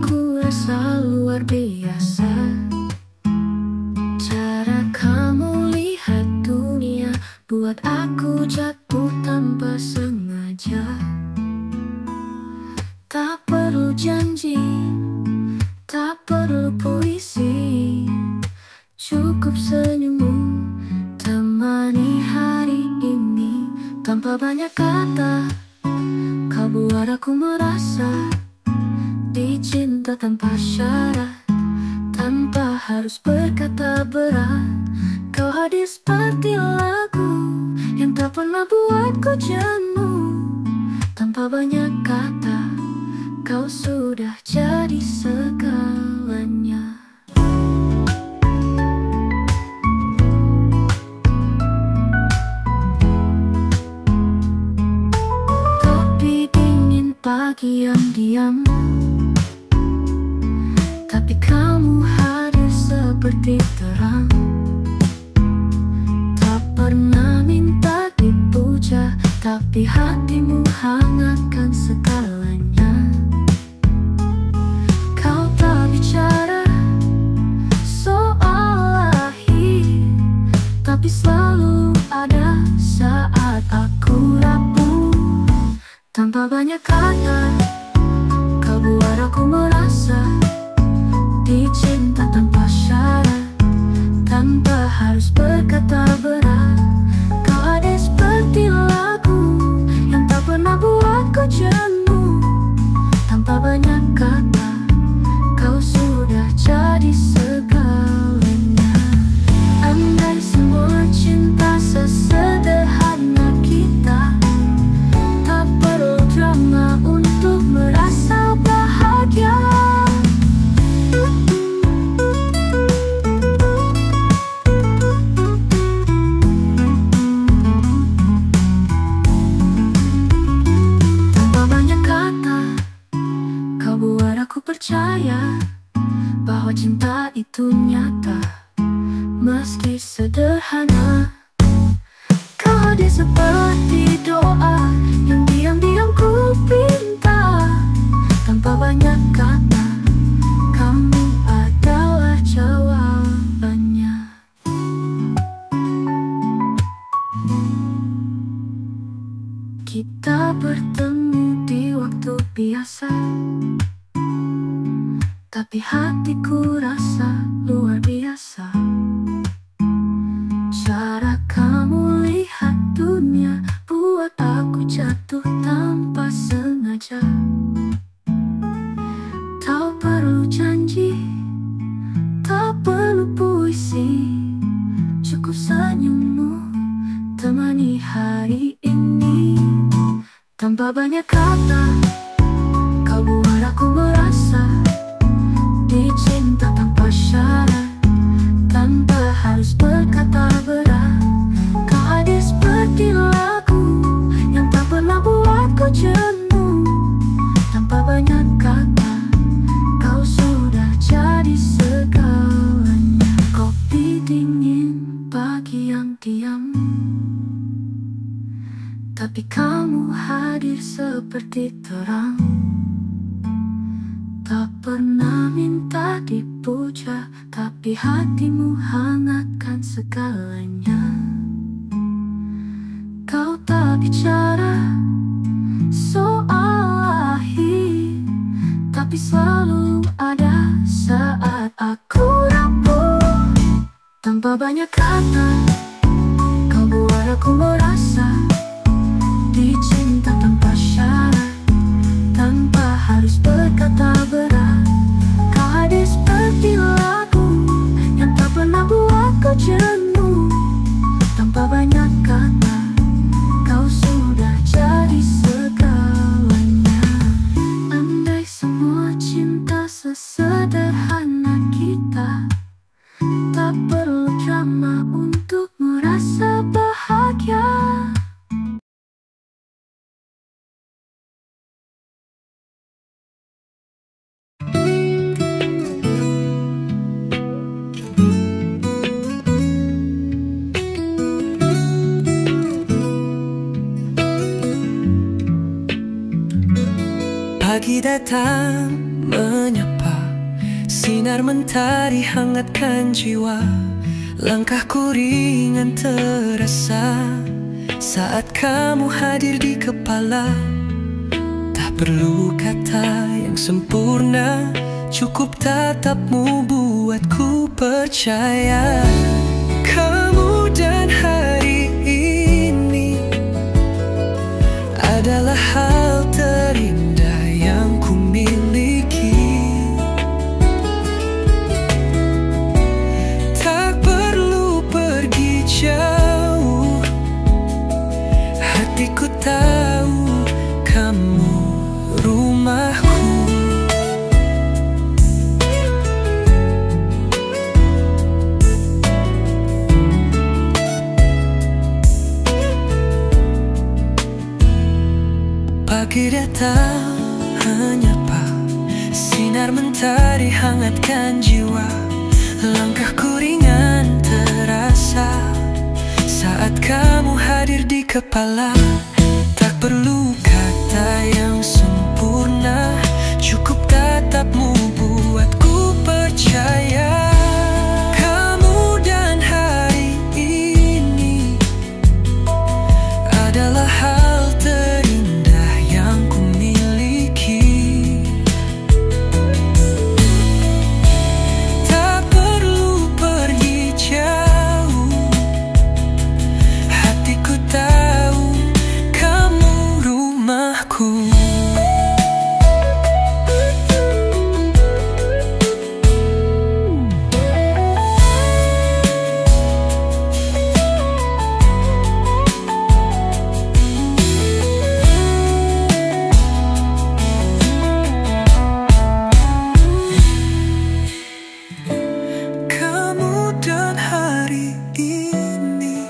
Ku rasa luar biasa cara kamu lihat dunia, buat aku jatuh tanpa sengaja. Tak perlu janji, tak perlu puisi, cukup senyummu temani hari ini. Tanpa banyak kata, kau buat aku merasa dicinta tanpa syarat, tanpa harus berkata berat. Kau hadir seperti lagu yang tak pernah buatku jenuh. Tanpa banyak kata, kau sudah jadi segalanya. Topi dingin pagi yang diam, tapi kamu hadir seperti terang. Tak pernah minta dipuja, tapi hatimu hangatkan segalanya. Kau tak bicara soal lahir, tapi selalu ada saat aku rapuh. Tanpa banyak kata, kau buat aku merasa dicinta tanpa syarat, tanpa harus berkata berat. Kau ada seperti lagu yang tak pernah buatku jenuh. Tanpa banyak kata, kau sudah jadi segalanya. Andai semua cinta sesederhana kita, tak perlu drama untuk merasa bahagia. Aku percaya bahwa cinta itu nyata, meski sederhana. Kau hadir seperti doa yang diam-diam ku pinta. Tanpa banyak kata, kamu adalah jawabannya. Kita bertemu di waktu biasa, tapi hatiku rasa luar biasa. Cara kamu lihat dunia buat aku jatuh tanpa sengaja. Tak perlu janji, tak perlu puisi, cukup senyummu temani hari ini. Tanpa banyak kata, kau buat aku merasa dicinta tanpa syarat, tanpa harus berkata berat. Kau hadir seperti lagu yang tak pernah buatku jenuh. Tanpa banyak kata, kau sudah jadi segalanya. Kopi dingin pagi yang diam, tapi kamu hadir seperti terang. Tak pernah minta dipuja, tapi hatimu hangatkan segalanya. Kau tak bicara soal lahir, tapi selalu ada saat aku rapuh. Tanpa banyak kata, kau buat aku merasa dicinta tanpa syarat, tanpa harus berkata berat. Kau hadir seperti lagu yang tak pernah buatku jenuh. Tanpa banyak kata, kau sudah jadi segalanya. Andai semua cinta sesederhana kita, tak perlu drama untuk merasa bahagia. Pagi datang menyapa. Sinar mentari hangatkan jiwa, langkahku ringan terasa saat kamu hadir di kepala. Tak perlu kata yang sempurna, cukup tatapmu buatku percaya. Kamu dan hari ini adalah hal terindah yang ku miliki. Tak perlu pergi jauh, hatiku tahu kamu rumahku. Pagi datang menyapa, sinar mentari hangatkan jiwa, langkahku ringan terasa saat kamu hadir di kepala. Tak perlu kata yang sempurna, cukup tatapmu buatku percaya. Kamu dan hari ini adalah hal terindah yang ku miliki. Tak perlu pergi jauh, hatiku tahu kamu rumahku. Kamu dan hari ini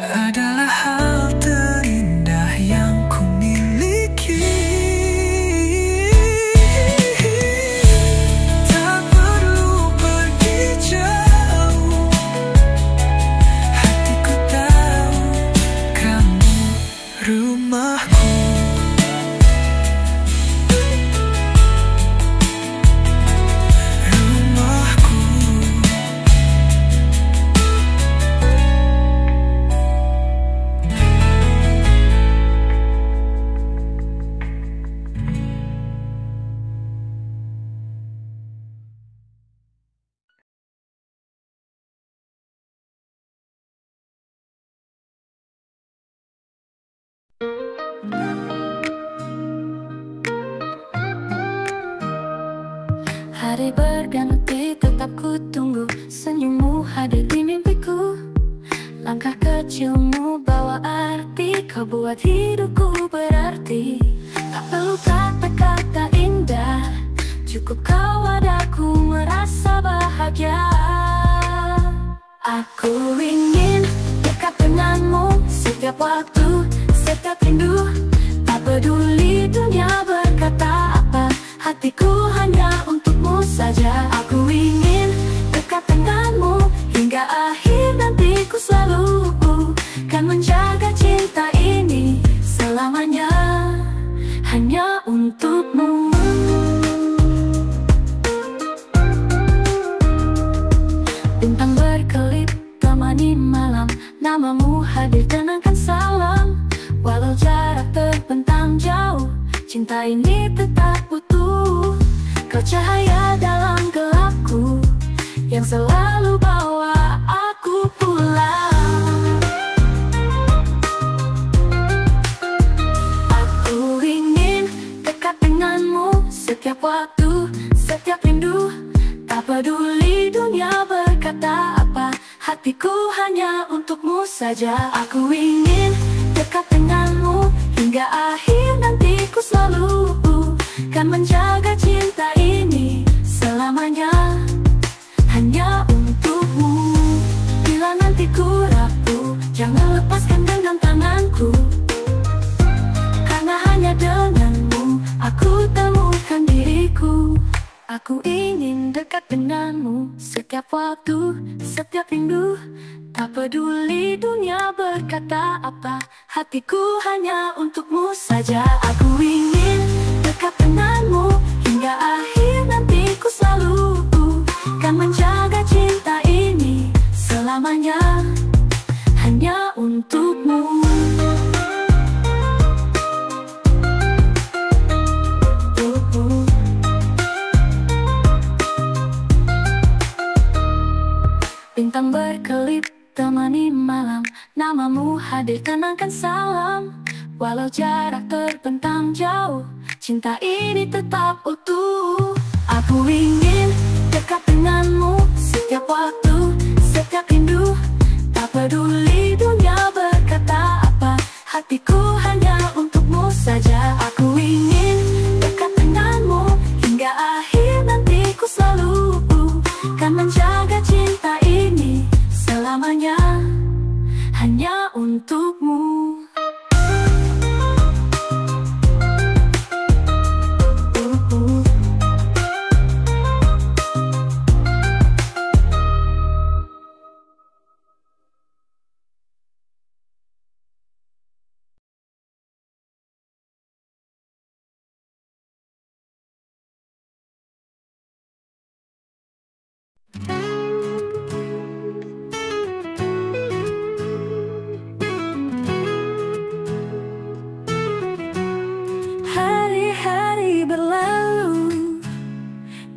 adalah hal terindah yang ku miliki. Tak perlu pergi jauh, hatiku tahu kamu rumahku. Rumahku. Hari berganti tetap ku tunggu, senyummu hadir di mimpiku. Langkah kecilmu bawa arti, kau buat hidupku berarti. Tak perlu kata-kata indah, cukup kau adaku merasa bahagia. Aku ingin dekat denganmu setiap waktu, setiap rindu. Tak peduli dunia berkata apa, hatiku hanya untukmu saja. Aku ingin dekat denganmu hingga akhir nantiku, selalu kan menjaga cinta ini selamanya hanya untukmu. Bintang berkelip temani malam, namamu hadir tenangkan salam. Walau jarak terbentang jauh, cinta ini tetap utuh. Kau cahaya dalam gelapku, yang selalu bawa aku pulang. Aku ingin dekat denganmu setiap waktu, setiap rindu. Tak peduli dunia berkata apa, hatiku hanya untukmu saja. Aku ingin dekat denganmu hingga akhir nantiku, selalu kan menjaga cinta ini selamanya hanya untukmu. Bila nantiku rapuh, jangan lepaskan genggam tanganku, karena hanya denganmu aku temukan diriku. Aku ingin dekat denganmu setiap waktu, setiap rindu. Tak peduli dunia berkata apa, hatiku hanya untukmu saja. Aku ingin dekat dekat denganmu hingga akhir nanti. Ku selalu kan menjaga cinta ini selamanya hanya untukmu. Bintang berkelip temani malam, namamu hadir kenangkan salam. Walau jarak terbentang jauh, cinta ini tetap utuh. Aku ingin dekat denganmu setiap waktu, setiap rindu. Tak peduli dunia berkata apa, hatiku hanya untukmu saja. Aku ingin dekat denganmu hingga akhir nanti. Ku selalu kan menjaga cinta ini selamanya hanya untukmu. Hari-hari berlalu,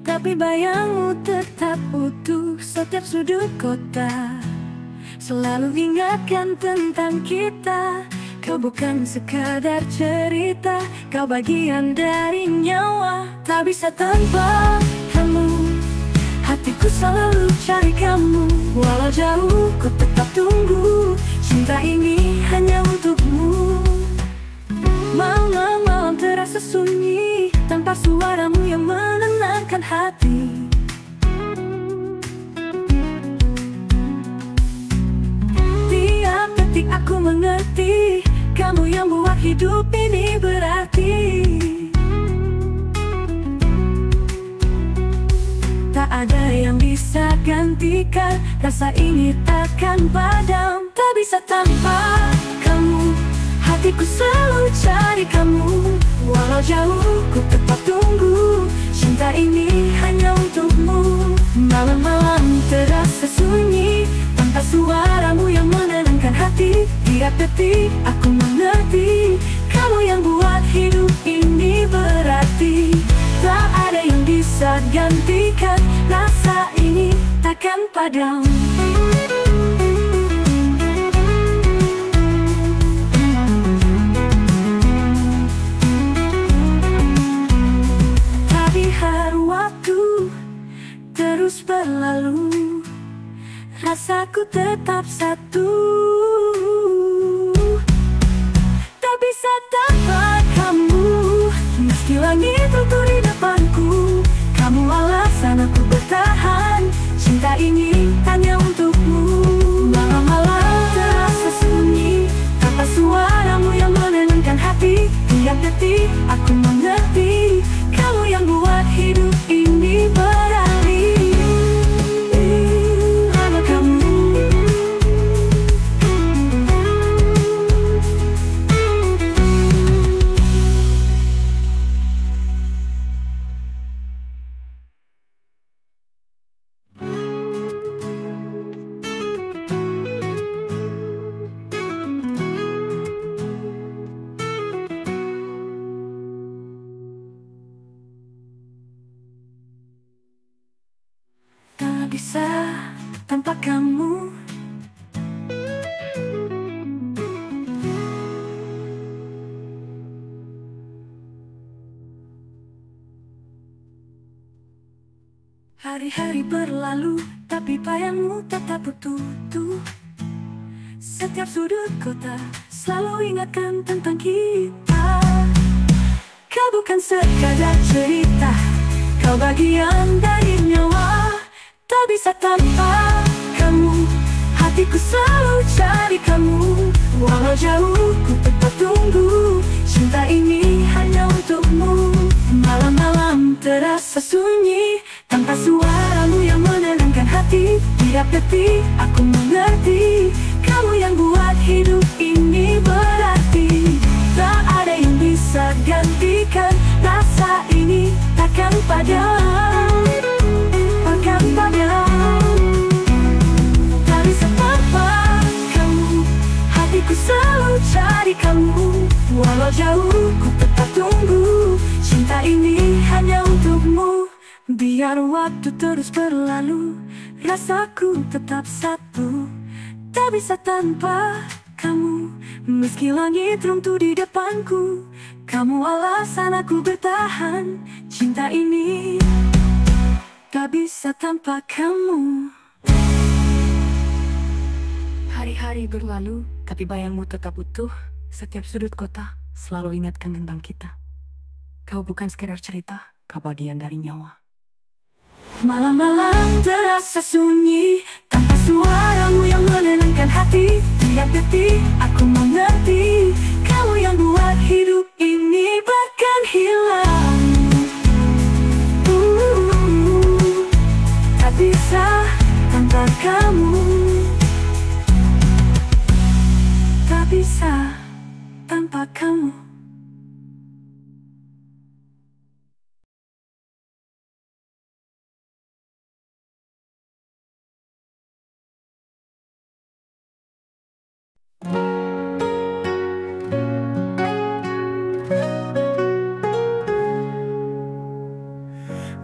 tapi bayangmu tetap utuh. Setiap sudut kota selalu ingatkan tentang kita. Kau bukan sekadar cerita, kau bagian dari nyawa. Tak bisa tanpa kamu, hatiku selalu cari kamu. Walau jauh ku tetap tunggu, cinta ini hanya untukmu. Malam-malam terasa sunyi tanpa suaramu yang menenangkan hati. Tiap detik aku mengerti, kamu yang buat hidup ini berarti. Tak ada yang bisa gantikan, rasa ini takkan padam. Tak bisa tanpa kamu, hatiku selalu cari kamu. Walau jauh ku tetap tunggu, cinta ini hanya untukmu. Malam-malam terasa sunyi tanpa suaramu yang menenangkan hati. Tiap detik aku mengerti, kamu yang buat hidup ini berarti. Tak ada yang bisa gantikan, rasa ini takkan padam. Waktu terus berlalu, rasaku tetap satu. Tak bisa tanpa kamu, meski langit runtuh di depanku. Kamu alasan aku bertahan, cinta ini hanya untukmu. Malam-malam terasa sunyi tanpa suaramu yang menenangkan hati. Tiap detik aku mengerti, kamu yang buat hidup ini berarti. Hanya kamu. Bisa tanpa kamu. Hari-hari berlalu, tapi bayangmu tetap utuh. Setiap sudut kota selalu ingatkan tentang kita. Kau bukan sekadar cerita, kau bagian dari nyawa. Tak bisa tanpa kamu, hatiku selalu cari kamu. Walau jauh ku tetap tunggu, cinta ini hanya untukmu. Malam-malam terasa sunyi tanpa suaramu yang menenangkan hati. Tiap detik aku mengerti, kamu yang buat hidup ini berarti. Tak ada yang bisa gantikan rasa Bahkan pada dari tanpa kamu, hatiku selalu cari kamu. Walau jauh ku tetap tunggu, cinta ini hanya untukmu. Biar waktu terus berlalu, rasaku tetap satu. Tak bisa tanpa kamu, meski langit runtuh di depanku. Kamu alasan aku bertahan, cinta ini tak bisa tanpa kamu. Hari-hari berlalu, tapi bayangmu tetap utuh. Setiap sudut kota selalu ingatkan tentang kita. Kau bukan sekedar cerita, kau bagian dari nyawa. Malam-malam terasa sunyi, tanpa suaramu yang menenangkan hati. Tiap detik aku mengerti, kamu yang buat hidup ini bahkan hilang. Tak bisa tanpa kamu, tak bisa tanpa kamu.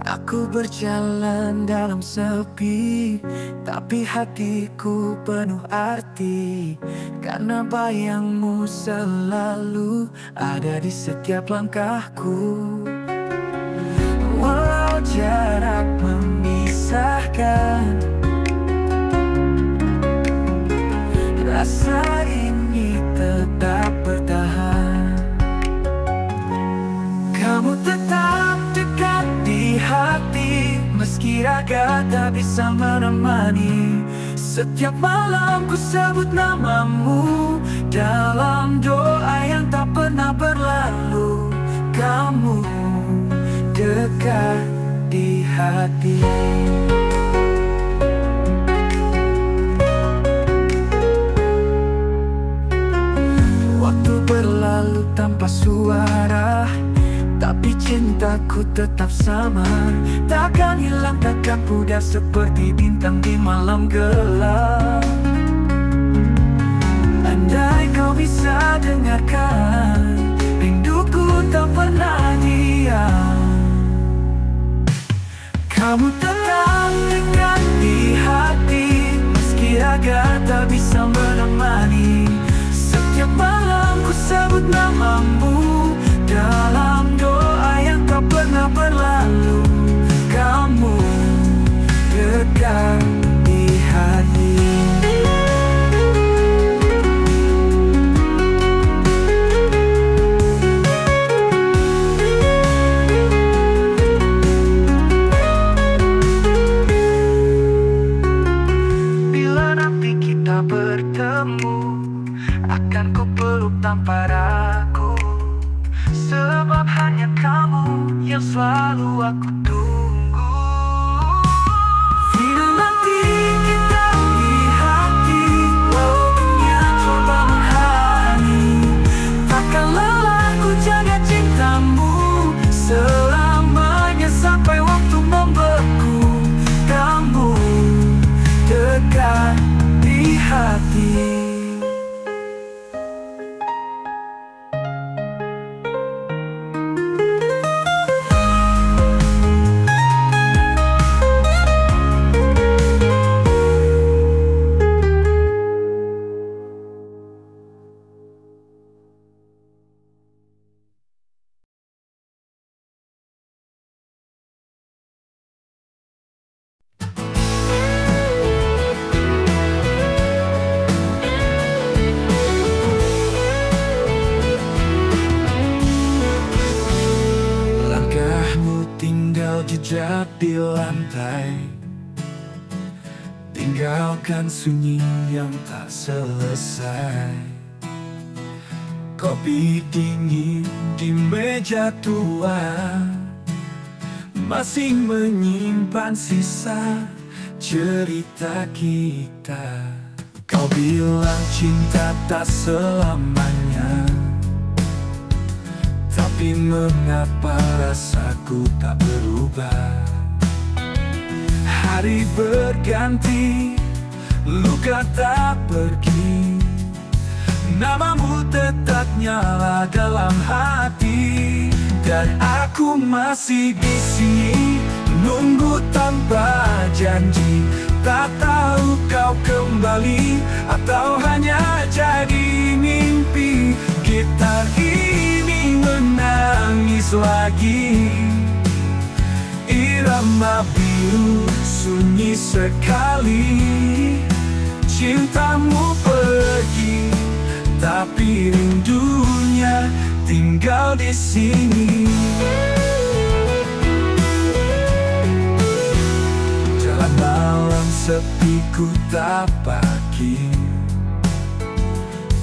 Aku berjalan dalam sepi, tapi hatiku penuh arti. Karena bayangmu selalu ada di setiap langkahku. Walau jarak memisahkan, rasa ini tetap bertahan. Kamu tetap dekat di hati, meski raga tak bisa menemani. Setiap malam ku sebut namamu dalam doa yang tak pernah berlalu. Kamu dekat di hati. Waktu berlalu tanpa suara, tapi cintaku tetap sama. Takkan hilang, takkan pudar seperti bintang di malam gelap. Andai kau bisa dengarkan, rinduku tak pernah diam. Kamu tetap dekat di hati, meski raga tak bisa menemani. Setiap malam ku sebut namamu dalam doa yang tak pernah berlalu. Kamu dekat di hati. Bila nanti kita bertemu, akan ku peluk tanpa ragu. Sebab hanya kamu yang selalu aku tunggu. Bila nanti kita di hati, walau dunia coba menghalangi, takkan lelah ku jaga cintamu selamanya sampai waktu membeku. Kamu dekat di hati. Jejak di lantai, tinggalkan sunyi yang tak selesai. Kopi dingin di meja tua masih menyimpan sisa cerita kita. Kau bilang cinta tak selamanya, Tapi mengapa rasaku tak berubah? Hari berganti, luka tak pergi, namamu tetap nyala dalam hati. Dan aku masih di sini, nunggu tanpa janji. Tak tahu kau kembali atau hanya jadi mimpi. Gitar ini menangis lagi, irama biru sunyi sekali. Cintamu pergi, tapi rindunya tinggal di sini. Jalan malam sepi ku tapaki,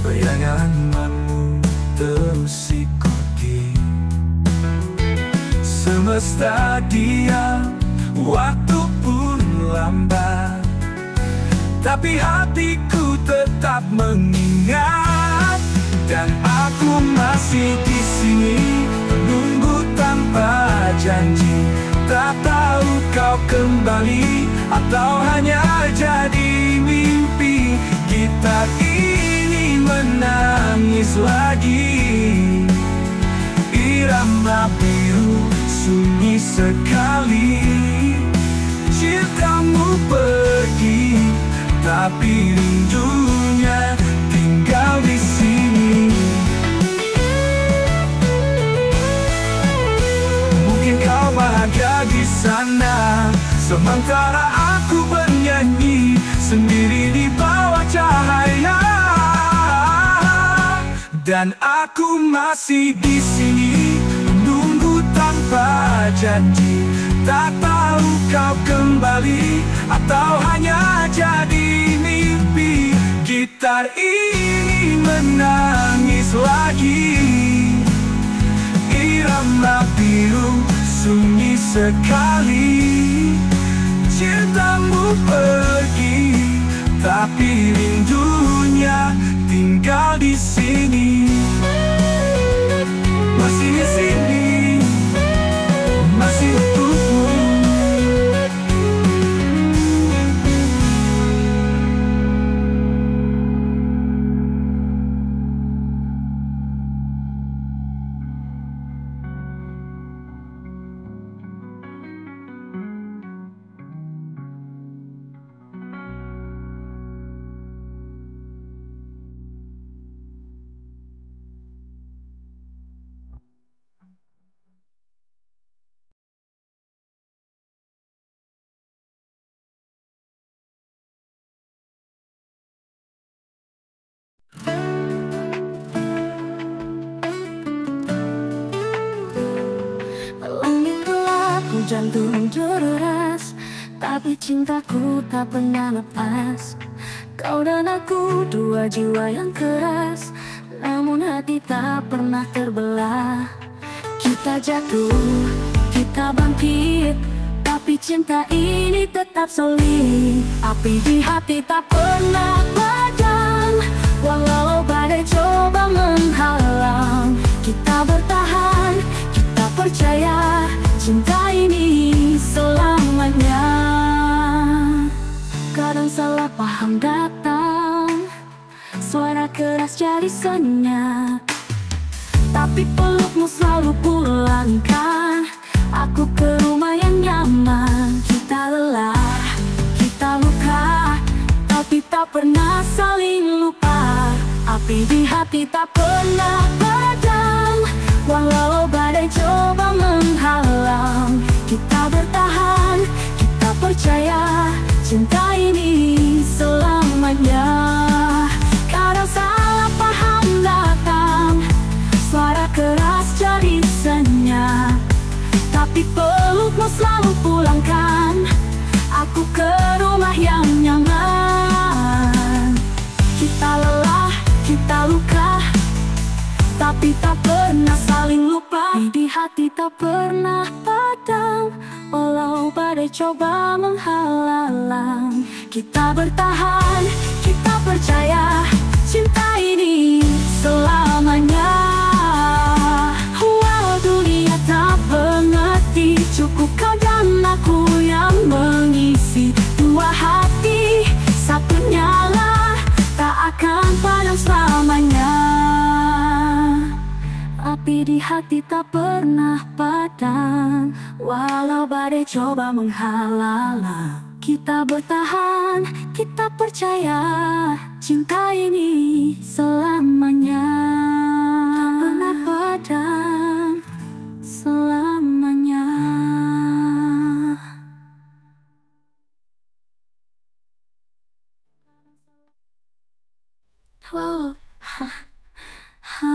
bayanganmu terus ikuti. Semesta diam, waktu pun lambat, tapi hatiku tetap mengingat. Dan aku masih di sini, menunggu tanpa janji. Tak tahu kau kembali atau hanya jadi mimpi. Gitar ini menangis lagi, irama biru sunyi sekali. Cintamu pergi, tapi rindunya tinggal di sini. Mungkin kau bahagia di sana, sementara aku bernyanyi sendiri di bawah cahaya. Dan aku masih di sini, menunggu tanpa janji. Tak tahu kau kembali atau hanya jadi mimpi. Gitar ini menangis lagi, irama biru sunyi sekali. Cintamu pergi, tapi rindunya tinggal di sini. Masih di sini, masih untukmu. Langit gelap, jantung deras, tapi cintaku tak pernah lepas. Kau dan aku dua jiwa yang keras, namun hati tak pernah terbelah. Kita jatuh, kita bangkit, tapi cinta ini tetap solid. Api di hati tak pernah padam, walau badai coba menghalang. Kita bertahan, kita percaya, cinta ini selamanya. Kadang salah paham datang, suara keras jadi senyap, tapi pelukmu selalu pulangkan aku ke rumah yang nyaman. Kita lelah, kita luka, tapi tak pernah saling lupa. Api di hati tak pernah padam, walau badai coba menghalang. Kita bertahan, kita percaya, cinta ini selamanya. Kadang salah paham datang, suara keras jadi senyap, tapi pelukmu selalu pulangkan aku ke rumah yang nyaman. Kita lelah, kita luka, tapi tak pernah saling lupa. Di hati tak pernah padam, walau badai coba menghalang. Kita bertahan, kita percaya, cinta ini selamanya. Walau kau dan aku yang mengisi, dua hati satu nyala, tak akan padam selamanya. Api di hati tak pernah padam, walau badai coba menghalang. Kita bertahan, kita percaya, cinta ini selamanya. Tak pernah padam selamanya. Oh, ha, ha,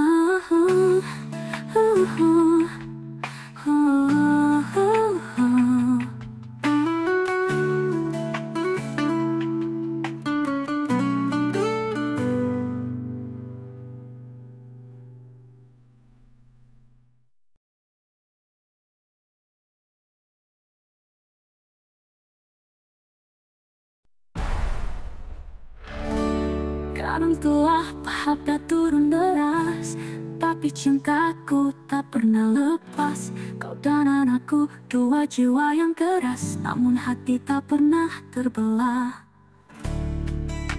kadang telah paham dan turun deras, tapi cintaku tak pernah lepas. Kau dan anakku, dua jiwa yang keras, namun hati tak pernah terbelah.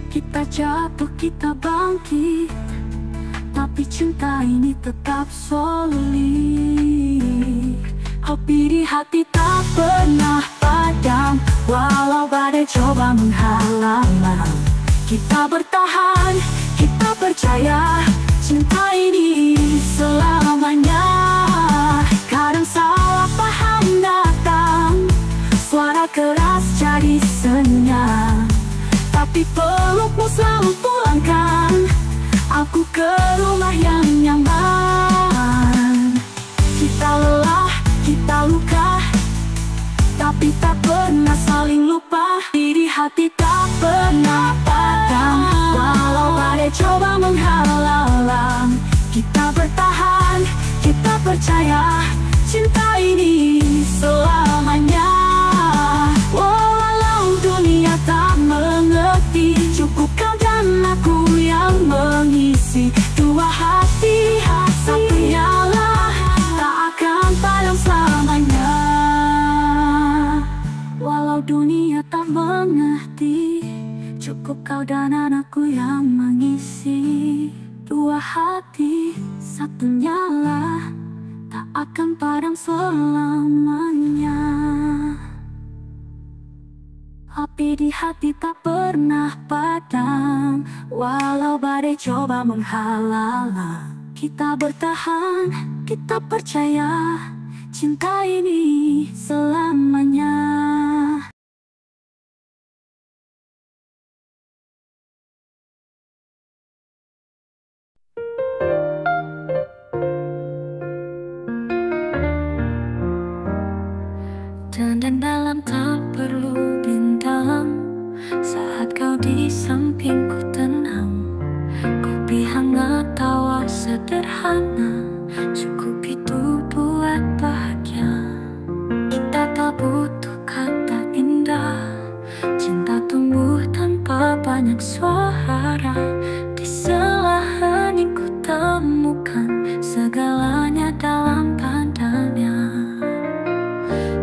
Kita jatuh, kita bangkit, tapi cinta ini tetap solid. Api di hati tak pernah padam, walau badai coba menghalang. Kita bertahan, kita percaya, cinta ini selamanya. Kadang salah paham datang, suara keras jadi senyap, tapi pelukmu selalu pulangkan aku ke rumah yang nyaman. Kita lelah, kita luka, tapi tak pernah saling lupa. Di hati tak pernah padam, walau badai coba menghalang. Kita bertahan, kita percaya, cinta ini selamanya. Walau dunia tak mengerti, cukup kau dan aku yang mengisi, dua hati satu nyala, tak akan padam selamanya. Walau dunia tak mengerti, cukup kau dan anakku yang mengisi, dua hati satu nyala, tak akan padam selamanya. Api di hati tak pernah padam, walau badai coba menghalang. Kita bertahan, kita percaya, cinta ini selamanya. Dan dalam tak perlu bintang, saat kau di sampingku tenang. Kopi hangat, tawa sederhana, cukup itu buat bahagia. Kita tak butuh kata indah, cinta tumbuh tanpa banyak suara. Di sela hening ku temukan segalanya dalam padanya.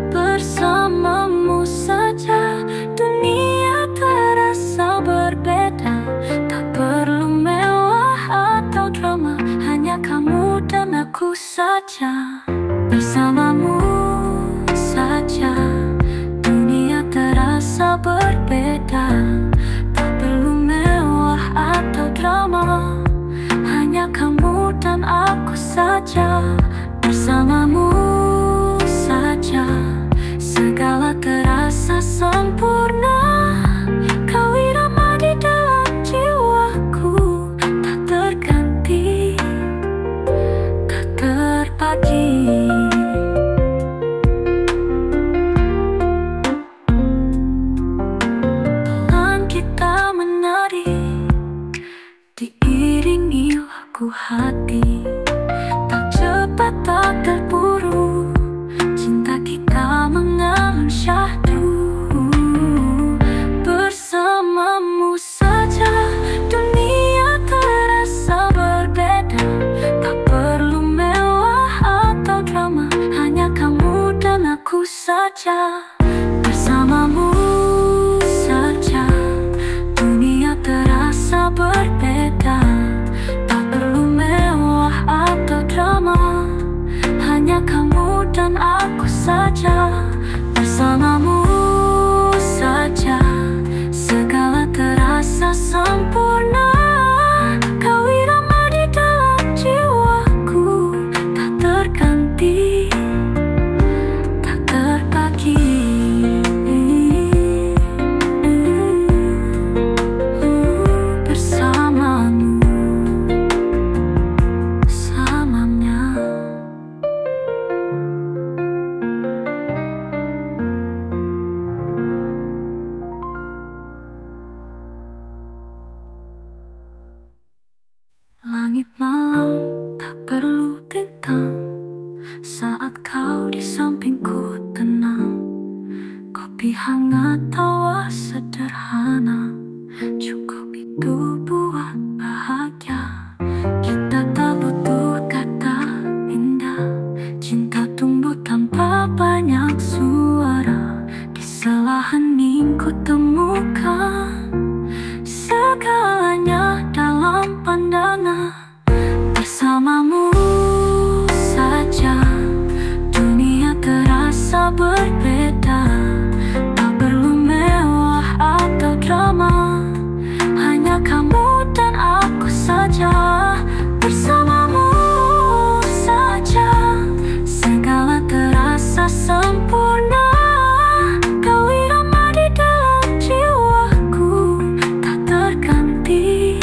Bersamamu saja dunia terasa berbeda, tak perlu mewah atau drama, hanya kamu dan aku saja. Bersamamu saja dunia terasa berbeda, tak perlu mewah atau drama, hanya kamu dan aku saja. Bersamamu saja segala terasa sempurna, kau irama di dalam jiwaku, tak terganti, tak terbagi. Pelan kita menari, diiringi lagu hati, tak cepat saja. Bersamamu saja dunia terasa berbeda. Tak perlu mewah atau drama, hanya kamu dan aku saja. Bersamamu saja segala terasa sempurna. Kau irama di dalam jiwaku, tak terganti, tak terbagi. Bersamamu selamanya. Langit malam tak perlu bintang, saat kau di sampingku tenang. Kopi hangat tawa sederhana, cukup itu buat bahagia. Kita tak butuh kata indah, cinta tumbuh tanpa banyak suara. Di sela hening ku temukan segalanya dalam pandangan. Bersamamu saja dunia terasa berbeda. Tak perlu mewah atau drama, hanya kamu dan aku saja. Bersamamu saja segala terasa sempurna. Kau irama di dalam jiwaku, tak terganti,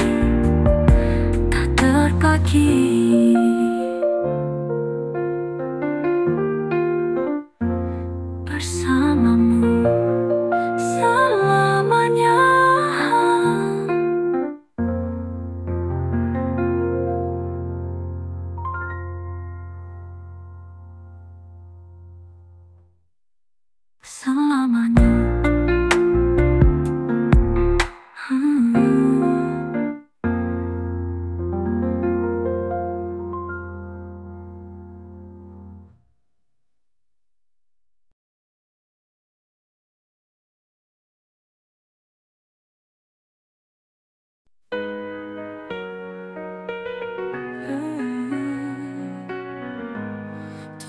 tak terbagi. Bersamamu selamanya. Selamanya.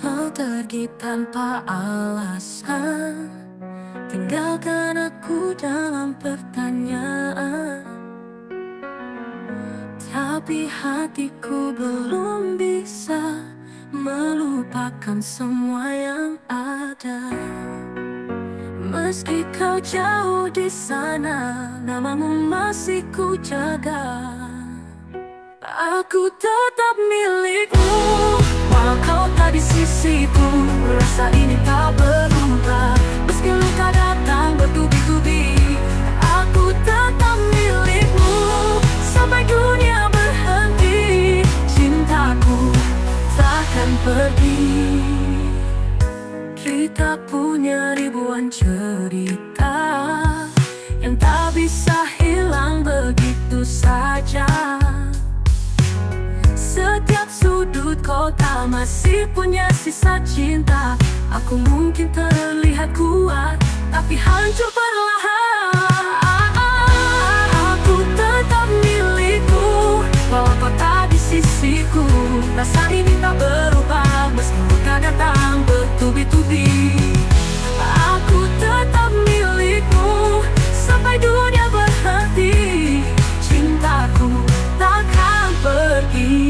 Kau pergi tanpa alasan, tinggalkan aku dalam pertanyaan. Tapi hatiku belum bisa melupakan semua yang ada. Meski kau jauh di sana, namamu masih ku jaga. Aku tetap milikmu, walau kau tak di sisiku. Rasa ini tak berubah, meski luka datang bertubi-tubi. Aku tetap milikmu sampai dunia berhenti. Cintaku takkan pergi. Kita punya ribuan cerita yang tak bisa hilang begitu saja. Setiap sudut kota masih punya sisa cinta. Aku mungkin terlihat kuat, tapi hancur perlahan. Aku tetap milikmu, walau kau tak di sisiku. Rasa ini tak berubah, meski luka datang bertubi-tubi. Aku tetap milikmu sampai dunia berhenti. Cintaku takkan pergi.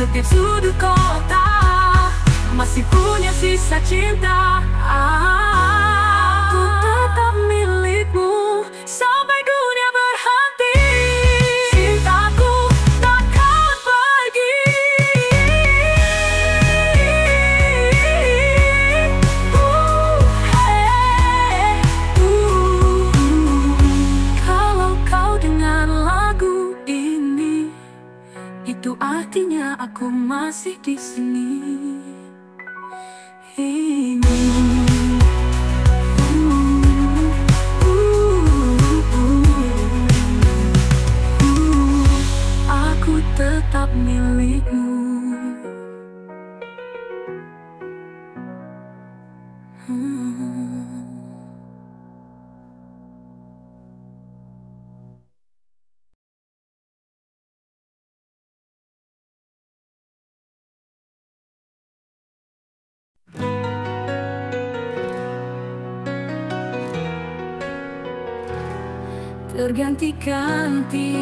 setiap sudut kota masih punya sisa cinta. Aku tetap milikmu sampai dunia berhenti. Cintaku takkan pergi. Kalau kau dengar lagu ini, itu artinya aku masih di sini. Aku tetap milikmu. Terganti-ganti,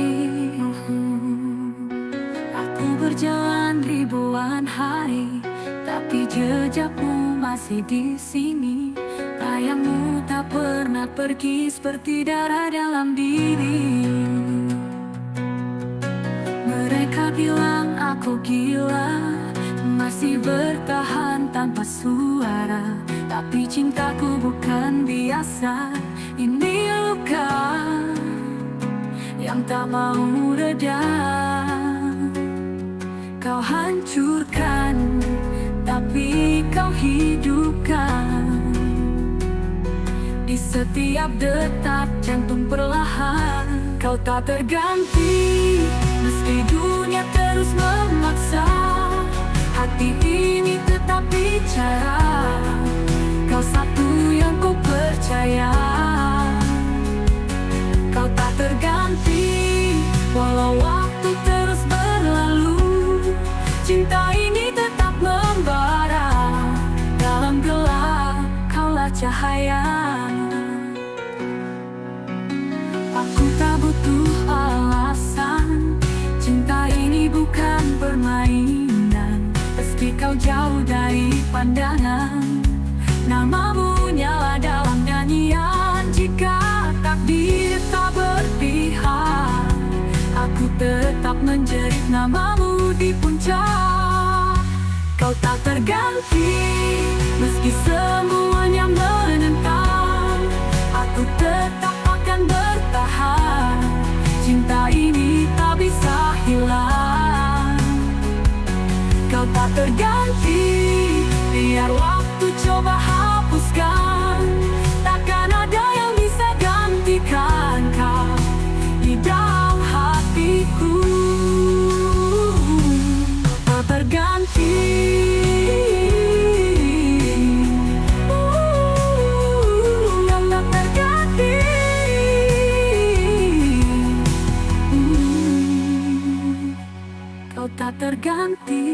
aku berjalan ribuan hari, tapi jejakmu masih di sini. Bayangmu tak pernah pergi seperti darah dalam diri. Mereka bilang aku gila, masih bertahan tanpa suara. Tapi cintaku bukan biasa, ini luka yang tak mau reda. Kau hancurkan, tapi kau hidupkan. Di setiap detak jantung perlahan, kau tak terganti. Meski dunia terus memaksa, hati ini tetap bicara. Kau satu yang ku percaya. Kau tak terganti, walau waktu terus berlalu. Cinta ini tetap membara. Dalam gelap, kaulah cahaya. Aku tak butuh alasan, cinta ini bukan permainan. Meski kau jauh dari pandangan, namamu nyala dalam nyanyian. Jika takdir tak berpihak, aku tetap menjerit namamu di puncak. Kau tak terganti, meski semuanya menentang. Aku tetap akan bertahan. Cinta ini tak bisa hilang. Kau tak terganti, biar waktu coba hapuskan. Takkan ada yang bisa gantikan kau di dalam hatiku. Tak terganti, kau tak terganti. Kau tak terganti.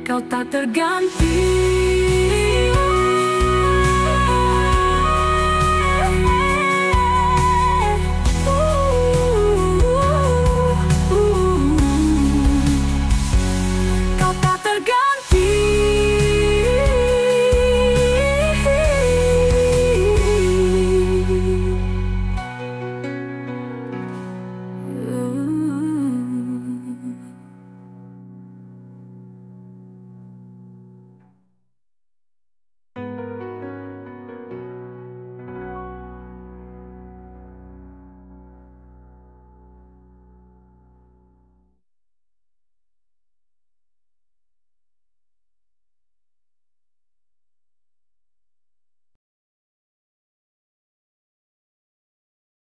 Kau tak terganti.